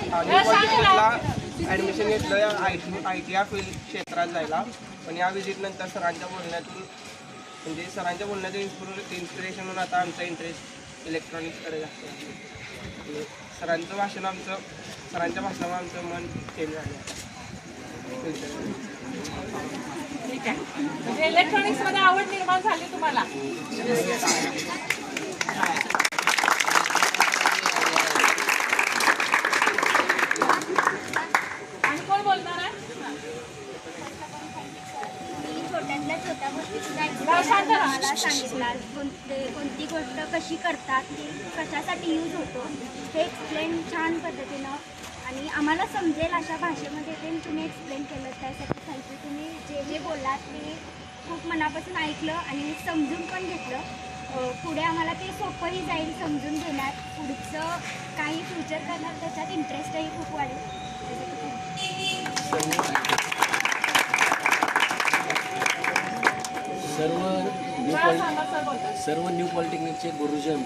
New पॉलिटेक्निकला admission घेतलं I T या field क्षेत्रात जायला. पण या व्हिजिटनंतर सरांच्या बोलण्यातून म्हणजे सरांच्या बोलण्याचं इन्स्पिरेशन म्हणून आता आमचा इंटरेस्ट इलेक्ट्रॉनिक्सकडे जास्त आहे. सरांच्या भाषणामुळे आमचं मन चेंज झालं. ठीक आहे, म्हणजे इलेक्ट्रॉनिक्समध्ये आवड निर्माण झाली तुम्हाला. आणि कोण बोलणार आहे? छोट्यातल्या छोट्या गोष्टी मला सांगितलं, कोणती गोष्ट कशी करतात, ती कशासाठी यूज होतो हे एक्सप्लेन छान पद्धतीनं आणि आम्हाला समजेल अशा भाषेमध्ये ते तुम्ही एक्सप्लेन केलं. त्यासाठी थँक्यू. तुम्ही जे जे बोललात ते खूप मनापासून ऐकलं आणि समजून पण घेतलं. पुढे आम्हाला ते सोपंही जाईल समजून घेण्यात. पुढचं काही फ्युचर करणार त्याच्यात इंटरेस्टही खूप वाढेल. सर्व न्यू पॉलिटेक्निकचे गुरुजन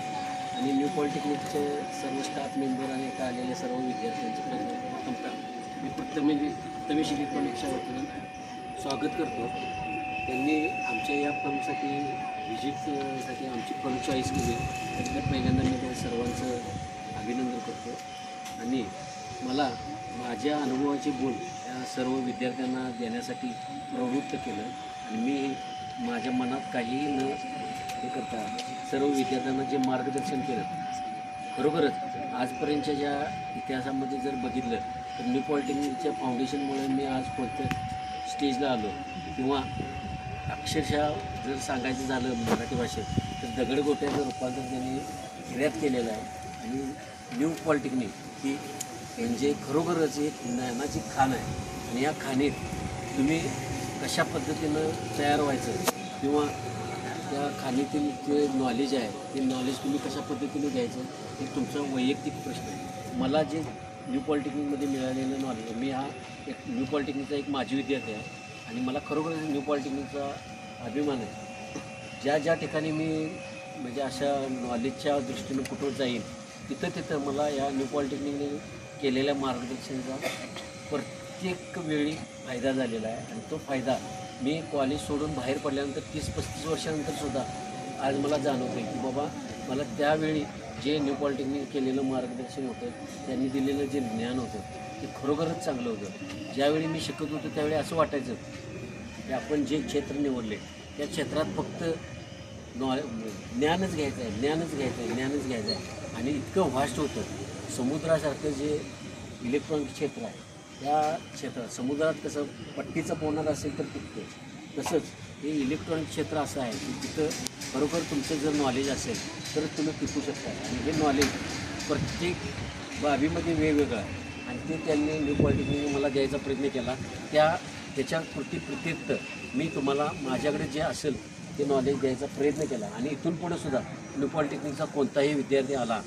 आणि न्यू पॉलिटेक्निकचे सर्व स्टाफ मेंबर आणि आता आलेल्या सर्व विद्यार्थ्यांचे मी प्रथमेश इलेक्ट्रॉनिक्सच्या वतीने स्वागत करतो. त्यांनी आमच्या या फर्मसाठी व्हिजिटसाठी आमची फर्म चॉईस केली त्याच्यात पहिल्यांदा मी त्या सर्वांचं अभिनंदन करतो. आणि मला माझ्या अनुभवाचे बोल या सर्व विद्यार्थ्यांना देण्यासाठी प्रवृत्त केलं. आणि मी माझ्या मनात काहीही न हे करता सर्व विद्यार्थ्यांना जे मार्गदर्शन केलं, खरोखरच आजपर्यंतच्या ज्या इतिहासामध्ये जर बघितलं तर न्यू पॉलिटेक्निकच्या फाउंडेशनमुळे मी आज कोणत्या स्टेजला आलो किंवा अक्षरशः जर सांगायचं झालं मराठी भाषेत तर दगडगोट्याचं रूपांतर त्यांनी हिऱ्यात केलेलं आहे. आणि न्यू पॉलिटेक्निक ही म्हणजे खरोखरच एक ज्ञानाची खाण आहे. आणि या खाणीत तुम्ही कशा पद्धतीनं तयार व्हायचं किंवा त्या खाणीतील जे नॉलेज आहे ते नॉलेज तुम्ही कशा पद्धतीने घ्यायचं हे तुमचा वैयक्तिक प्रश्न आहे. मला जे न्यू पॉलिटेक्निकमध्ये मिळालेलं नॉलेज, मी हा एक न्यू पॉलिटेक्निकचा एक माजी विद्यार्थी आहे आणि मला खरोखर न्यू पॉलिटेक्निकचा अभिमान आहे. ज्या ज्या ठिकाणी मी म्हणजे अशा नॉलेजच्या दृष्टीनं कुठं जाईल तिथं मला या न्यू पॉलिटेक्निकने केलेल्या मार्गदर्शनाचा प्रत्येक वेळी फायदा झालेला आहे. आणि तो फायदा मी कॉलेज सोडून बाहेर पडल्यानंतर 30-35 वर्षानंतरसुद्धा आज मला जाणवतं आहे की बाबा मला त्यावेळी जे न्यू पॉलिटेक्निक केलेलं मार्गदर्शन होतं, त्यांनी दिलेलं जे ज्ञान होतं ते खरोखरच चांगलं होतं. ज्यावेळी मी शिकत होतो त्यावेळी असं वाटायचं की आपण जे क्षेत्र निवडले त्या क्षेत्रात फक्त ज्ञानच घ्यायचं आहे आणि इतकं व्हास्ट होतं. समुद्रासारखं जे इलेक्ट्रॉनिक क्षेत्र आहे त्या क्षेत्रात, समुद्रात कसं पट्टीचं पोहणार असेल तर टिकतं, तसंच हे इलेक्ट्रॉनिक क्षेत्र असं आहे की तिथं खरोखर तुमचं जर नॉलेज असेल तर तुम्ही टिकू शकता. आणि हे नॉलेज प्रत्येक बाबीमध्ये वेगवेगळं आहे आणि ते त्यांनी न्यू पॉलिटेक्निकने मला द्यायचा प्रयत्न केला. त्याच्या प्रत्युत्तर मी तुम्हाला माझ्याकडे जे असेल ते नॉलेज द्यायचा प्रयत्न केला. आणि इथून पुढे सुद्धा न्यू पॉलिटेक्निकचा कोणताही विद्यार्थी आला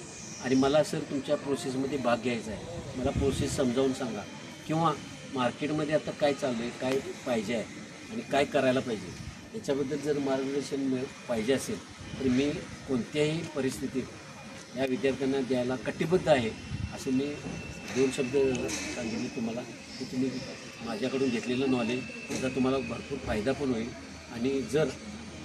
आणि मला सर तुमच्या प्रोसेसमध्ये भाग घ्यायचा आहे, मला प्रोसेस समजावून सांगा किंवा मार्केटमध्ये आता काय चाललं आहे, काय पाहिजे आहे आणि काय करायला पाहिजे याच्याबद्दल जर मार्गदर्शन पाहिजे असेल तर मी कोणत्याही परिस्थितीत या विद्यार्थ्यांना द्यायला कटिबद्ध आहे. असं मी 2 शब्द सांगितले तुम्हाला की तुम्ही माझ्याकडून घेतलेलं नॉलेज त्याचा तुम्हाला भरपूर फायदा पण होईल. आणि जर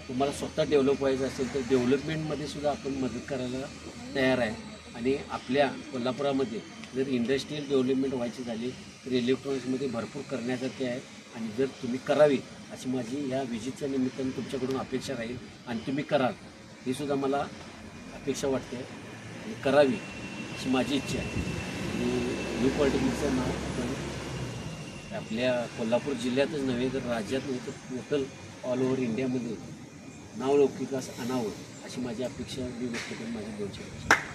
तुम्हाला स्वतः डेव्हलप व्हायचं असेल तर डेव्हलपमेंटमध्ये सुद्धा आपण मदत करायला तयार आहे. आणि आपल्या कोल्हापुरामध्ये जर इंडस्ट्रियल डेव्हलपमेंट व्हायची झाली तर इलेक्ट्रॉनिक्समध्ये भरपूर करण्यासारखे आहे. आणि जर तुम्ही करावी अशी माझी या व्हिजिटच्या निमित्ताने तुमच्याकडून अपेक्षा राहील आणि तुम्ही कराल ही सुद्धा मला अपेक्षा वाटते आणि करावी अशी माझी इच्छा आहे. न्यू पॉलिटेक्निकचं नाव आपण आपल्या कोल्हापूर जिल्ह्यातच नव्हे तर राज्यात नव्हे तर टोटल ऑल ओव्हर इंडियामध्ये नावलौकिकास आणावं अशी माझी अपेक्षा मी व्यक्त करून माझी 2 शब्द